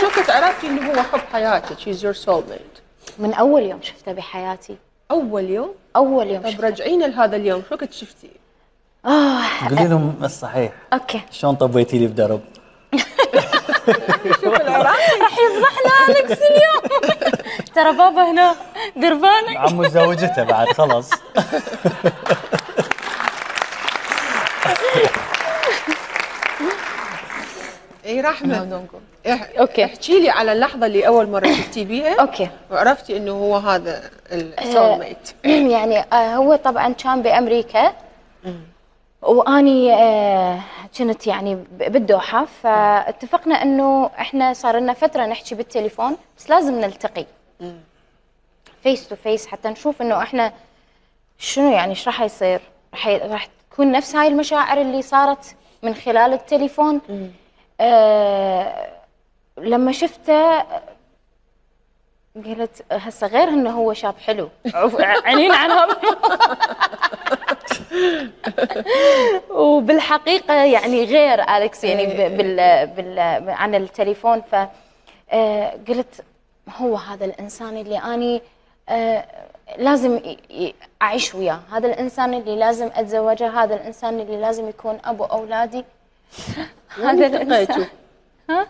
شو كنت عرفتي انه هو حب حياتك؟ he's your soulmate. من اول يوم شفته بحياتي. اول يوم؟ اول يوم طب شفته. رجعينا لهذا اليوم، شو كنت شفتي؟ قولي لهم الصحيح. اوكي. شلون طبيتي لي بدرب؟ شوف العراقي راح يفضحنا اليكس اليوم. ترى بابا هنا دير بالك. عمو زوجته بعد خلاص. اي رحمه. اوكي. احكي لي على اللحظه اللي اول مره شفتي بيها اوكي. وعرفتي انه هو هذا السول ميت. يعني هو طبعا كان بامريكا واني كنت يعني بالدوحه، فاتفقنا انه احنا صار لنا فتره نحكي بالتليفون بس لازم نلتقي فيس تو فيس حتى نشوف انه احنا شنو يعني ايش راح يصير، راح تكون نفس هاي المشاعر اللي صارت من خلال التليفون. لما شفته قلت هسه غير انه هو شاب حلو عنين عنهم. وبالحقيقه يعني غير أليكس يعني عن التليفون. ف قلت هو هذا الانسان اللي اني لازم اعيش وياه، هذا الانسان اللي لازم اتزوجه، هذا الانسان اللي لازم يكون ابو اولادي. هذا الانسان. ها